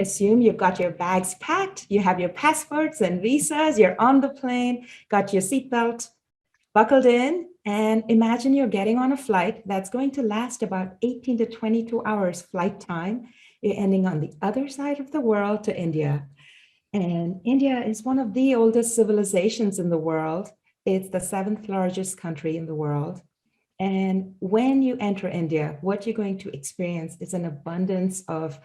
assume you've got your bags packed, you have your passports and visas, you're on the plane, got your seatbelt buckled in, and imagine you're getting on a flight that's going to last about 18 to 22 hours flight time. You're ending on the other side of the world to India. And India is one of the oldest civilizations in the world. It's the 7th largest country in the world. And when you enter India, what you're going to experience is an abundance of,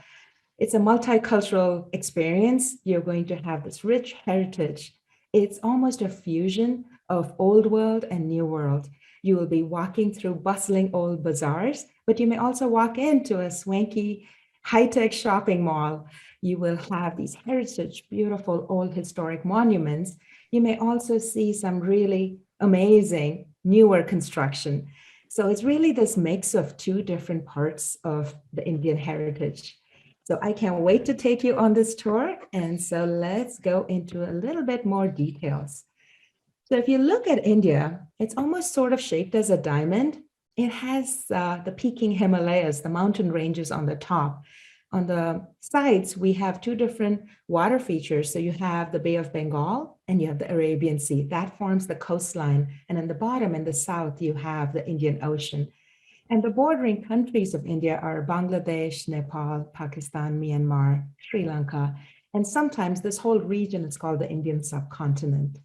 it's a multicultural experience. You're going to have this rich heritage. It's almost a fusion of old world and new world. You will be walking through bustling old bazaars, but you may also walk into a swanky high-tech shopping mall. You will have these heritage, beautiful old historic monuments. You may also see some really amazing newer construction. So it's really this mix of two different parts of the Indian heritage. So I can't wait to take you on this tour. And so let's go into a little bit more details. So if you look at India, it's almost sort of shaped as a diamond. It has the peaking Himalayas, the mountain ranges on the top. On the sides, we have two different water features. So you have the Bay of Bengal and you have the Arabian Sea. That forms the coastline. And in the bottom, in the south, you have the Indian Ocean. And the bordering countries of India are Bangladesh, Nepal, Pakistan, Myanmar, Sri Lanka. And sometimes this whole region is called the Indian subcontinent.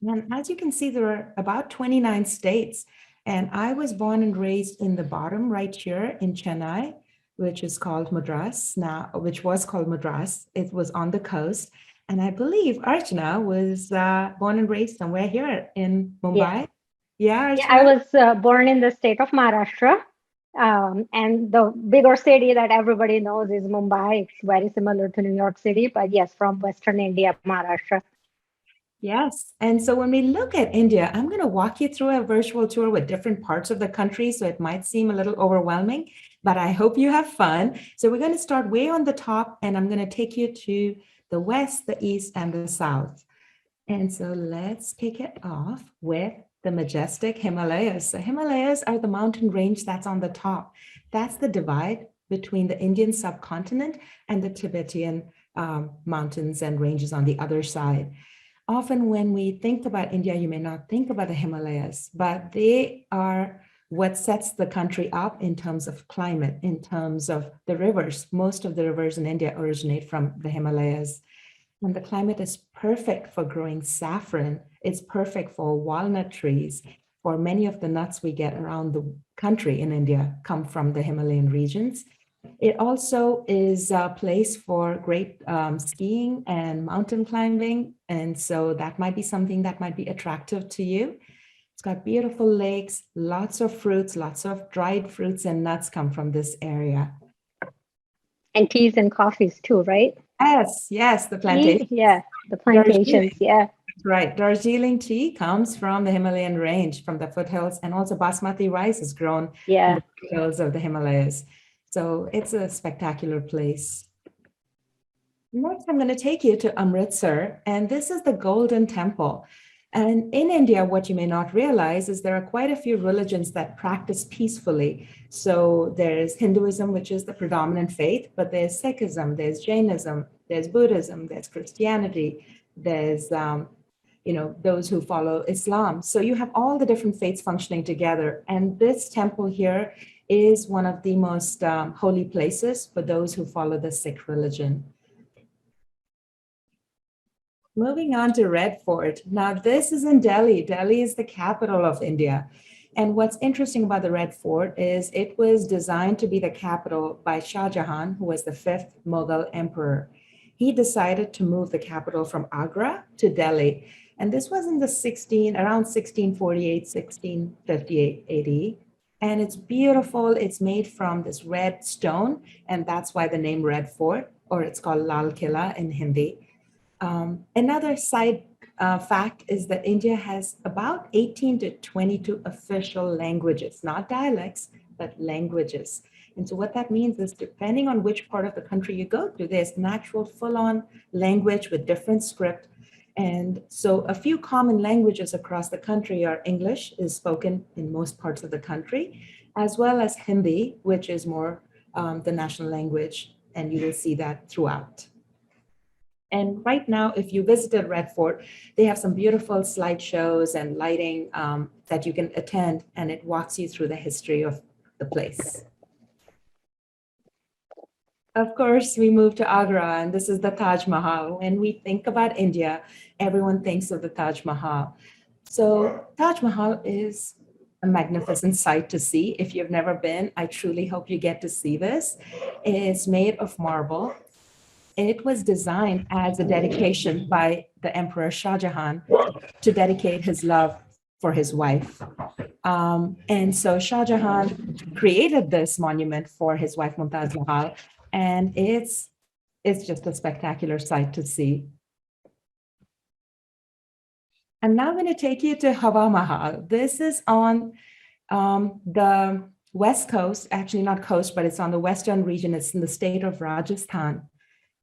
And as you can see, there are about 29 states. And I was born and raised in the bottom right here in Chennai, which is called Madras now, which was called Madras. It was on the coast. And I believe Archana was born and raised somewhere here in Mumbai. Yeah, yeah, I was born in the state of Maharashtra. And the bigger city that everybody knows is Mumbai. It's very similar to New York City, but yes, from Western India, Maharashtra. Yes. And so when we look at India, I'm going to walk you through a virtual tour with different parts of the country. So it might seem a little overwhelming, but I hope you have fun. So we're going to start way on the top, and I'm going to take you to the west, the east, and the south. And so let's kick it off with the majestic Himalayas. The Himalayas are the mountain range that's on the top. That's the divide between the Indian subcontinent and the Tibetan mountains and ranges on the other side. Often when we think about India, you may not think about the Himalayas, but they are what sets the country up in terms of climate, in terms of the rivers. Most of the rivers in India originate from the Himalayas. And the climate is perfect for growing saffron. It's perfect for walnut trees. For many of the nuts we get around the country in India come from the Himalayan regions. It also is a place for great skiing and mountain climbing. And so that might be something that might be attractive to you. It's got beautiful lakes, lots of fruits, lots of dried fruits and nuts come from this area. And teas and coffees too, right? Yes, the plantation. Yeah, the plantations, yeah. Right, Darjeeling tea comes from the Himalayan range, from the foothills, and also basmati rice is grown in the foothills of the Himalayas. So it's a spectacular place. Next, I'm going to take you to Amritsar, and this is the Golden Temple. And in India, what you may not realize is there are quite a few religions that practice peacefully. So there's Hinduism, which is the predominant faith, but there's Sikhism, there's Jainism, there's Buddhism, there's Christianity, there's those who follow Islam. So you have all the different faiths functioning together. And this temple here is one of the most holy places for those who follow the Sikh religion. Moving on to Red Fort. Now, this is in Delhi. Delhi is the capital of India. And what's interesting about the Red Fort is it was designed to be the capital by Shah Jahan, who was the 5th Mughal emperor. He decided to move the capital from Agra to Delhi. And this was in the around 1648, 1658 AD. And it's beautiful. It's made from this red stone. And that's why the name Red Fort, or it's called Lal Killa in Hindi. Another side fact is that India has about 18 to 22 official languages, not dialects, but languages. And so what that means is depending on which part of the country you go to, there's an actual full-on language with different script. And so a few common languages across the country are English is spoken in most parts of the country, as well as Hindi, which is more the national language. And you will see that throughout. And right now, if you visited Red Fort, they have some beautiful slideshows and lighting that you can attend, and it walks you through the history of the place. Of course, we moved to Agra, and this is the Taj Mahal. When we think about India, everyone thinks of the Taj Mahal. So Taj Mahal is a magnificent sight to see. If you've never been, I truly hope you get to see this. It's made of marble. It was designed as a dedication by the Emperor Shah Jahan to dedicate his love for his wife. And so Shah Jahan created this monument for his wife Mumtaz Mahal, and it's just a spectacular sight to see. I'm now going to take you to Hawa Mahal. This is on the west coast, actually not coast, but it's on the western region. It's in the state of Rajasthan.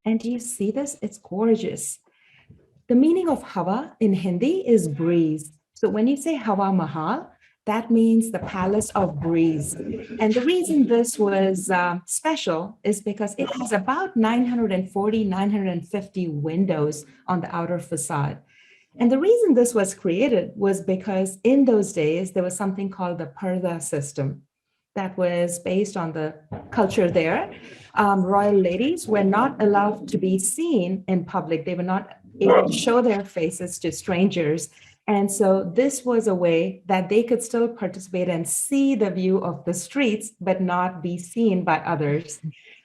And do you see this? It's gorgeous. The meaning of Hawa in Hindi is breeze. So when you say Hawa Mahal, that means the palace of breeze. And the reason this was special is because it has about 940, 950 windows on the outer facade. And the reason this was created was because in those days, there was something called the Parda system that was based on the culture there. Royal ladies were not allowed to be seen in public. They were not able to show their faces to strangers. And so this was a way that they could still participate and see the view of the streets, but not be seen by others.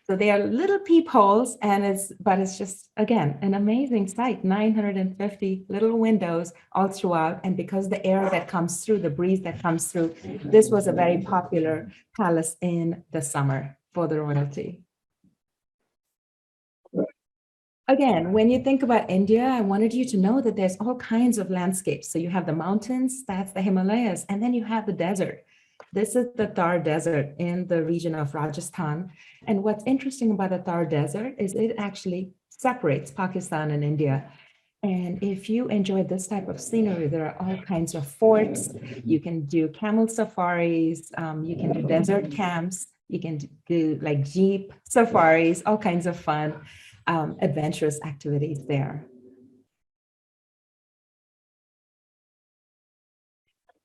So they are little peepholes, but it's just, again, an amazing sight, 950 little windows all throughout. And because the air that comes through, the breeze that comes through, this was a very popular palace in the summer for the royalty. Again, when you think about India, I wanted you to know that there's all kinds of landscapes. So you have the mountains, that's the Himalayas, and then you have the desert. This is the Thar Desert in the region of Rajasthan. And what's interesting about the Thar Desert is it actually separates Pakistan and India. And if you enjoy this type of scenery, there are all kinds of forts. You can do camel safaris, you can do desert camps, you can do like jeep safaris, all kinds of fun, adventurous activities there.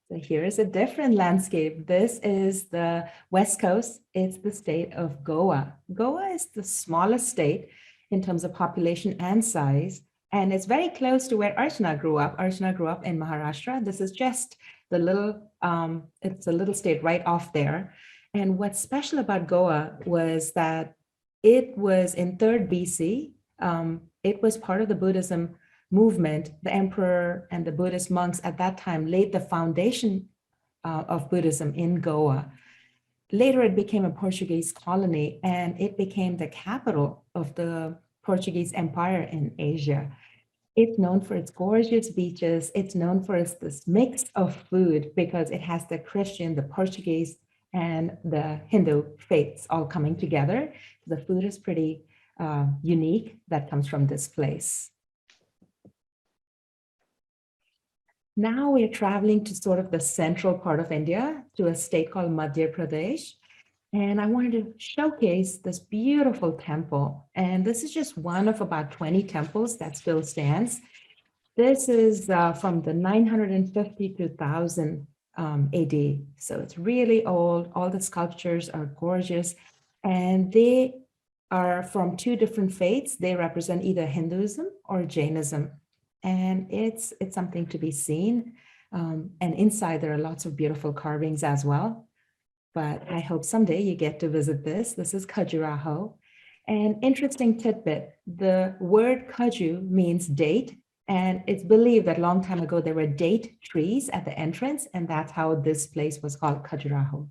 So here is a different landscape. This is the West Coast. It's the state of Goa. Goa is the smallest state in terms of population and size, and it's very close to where Archana grew up. Archana grew up in Maharashtra. This is just the little, it's a little state right off there. And what's special about Goa was that it was in 3rd BC. It was part of the Buddhism movement. The emperor and the Buddhist monks at that time laid the foundation of Buddhism in Goa. Later, it became a Portuguese colony, and it became the capital of the Portuguese Empire in Asia. It's known for its gorgeous beaches. It's known for this mix of food because it has the Christian, the Portuguese, and the Hindu faiths all coming together. The food is pretty unique that comes from this place. Now we're traveling to sort of the central part of India, to a state called Madhya Pradesh. And I wanted to showcase this beautiful temple. And this is just one of about 20 temples that still stands. This is from the 950 to 1000 AD. So it's really old. All the sculptures are gorgeous. And they are from 2 different faiths. They represent either Hinduism or Jainism. And it's something to be seen. And inside there are lots of beautiful carvings as well. But I hope someday you get to visit this. This is Khajuraho. An interesting tidbit, the word Khaju means date. And it's believed that a long time ago, there were date trees at the entrance. And that's how this place was called Khajuraho.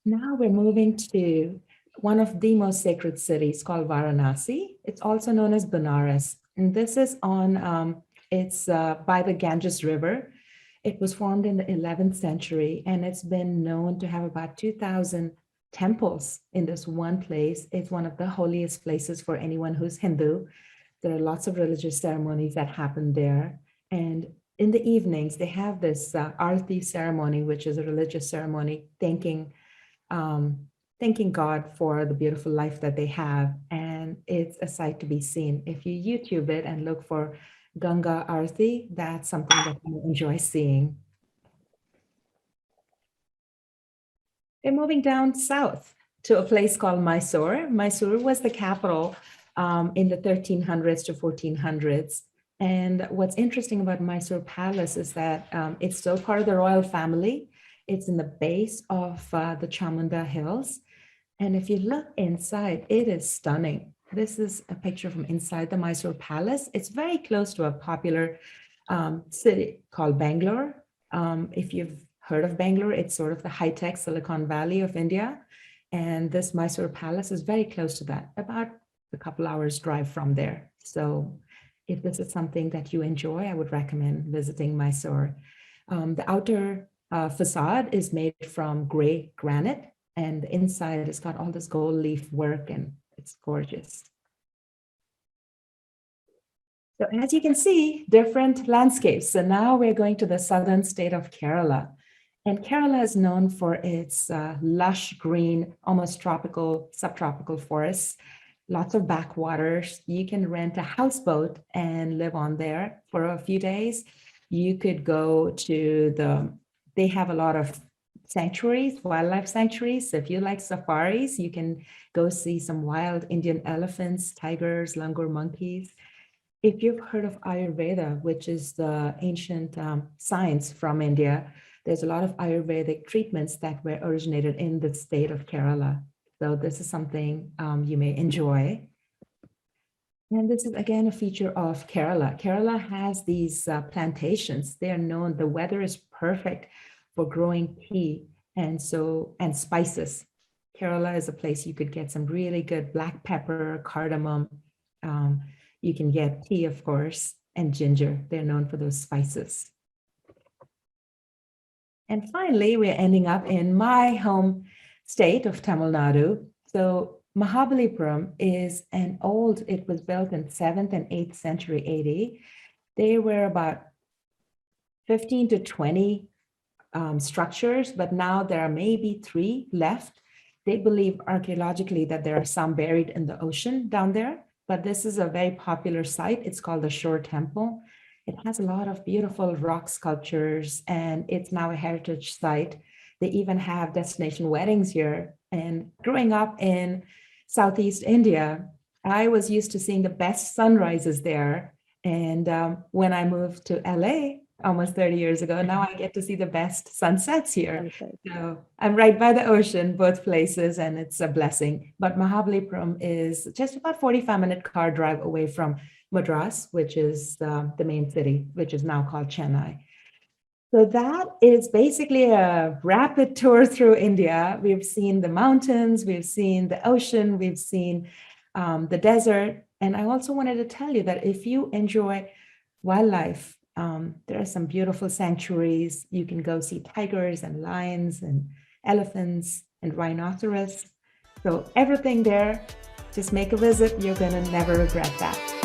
Now we're moving to one of the most sacred cities called Varanasi. It's also known as Benares. And this is on, it's by the Ganges River. It was formed in the 11th century, and it's been known to have about 2,000 temples in this one place. It's one of the holiest places for anyone who's Hindu. There are lots of religious ceremonies that happen there. And in the evenings, they have this Arti ceremony, which is a religious ceremony thanking thanking God for the beautiful life that they have. And it's a sight to be seen. If you YouTube it and look for Ganga Aarti, that's something that you enjoy seeing. We're moving down south to a place called Mysore. Mysore was the capital in the 1300s to 1400s. And what's interesting about Mysore Palace is that it's still part of the royal family. It's in the base of the Chamunda Hills. And if you look inside, it is stunning. This is a picture from inside the Mysore Palace. It's very close to a popular city called Bangalore. If you've heard of Bangalore, it's sort of the high-tech Silicon Valley of India. And this Mysore Palace is very close to that, about a couple hours drive from there. So if this is something that you enjoy, I would recommend visiting Mysore. The outer facade is made from gray granite, and the inside has got all this gold leaf work, and it's gorgeous. So as you can see, different landscapes. So now we're going to the southern state of Kerala. And Kerala is known for its lush green, almost tropical, subtropical forests, lots of backwaters. You can rent a houseboat and live on there for a few days. You could go to they have a lot of sanctuaries, wildlife sanctuaries. So if you like safaris, you can go see some wild Indian elephants, tigers, langur monkeys. If you've heard of Ayurveda, which is the ancient science from India, there's a lot of Ayurvedic treatments that were originated in the state of Kerala. So this is something you may enjoy. And this is again a feature of Kerala. Kerala has these plantations. They are known, the weather is perfect for growing tea and spices. Kerala is a place you could get some really good black pepper, cardamom. You can get tea, of course, and ginger. They're known for those spices. And finally, we're ending up in my home state of Tamil Nadu. So Mahabalipuram is it was built in 7th and 8th century AD. There were about 15 to 20 structures, but now there are maybe 3 left. They believe archaeologically that there are some buried in the ocean down there, but this is a very popular site. It's called the Shore Temple. It has a lot of beautiful rock sculptures, and it's now a heritage site. They even have destination weddings here. And growing up in Southeast India, I was used to seeing the best sunrises there. And when I moved to LA almost 30 years ago, now I get to see the best sunsets here. So I'm right by the ocean, both places, and it's a blessing. But Mahabalipuram is just about 45-minute car drive away from Madras, which is the main city, which is now called Chennai. So that is basically a rapid tour through India. We've seen the mountains, we've seen the ocean, we've seen the desert. And I also wanted to tell you that if you enjoy wildlife, there are some beautiful sanctuaries. You can go see tigers and lions and elephants and rhinoceros. So everything there, just make a visit. You're going to never regret that.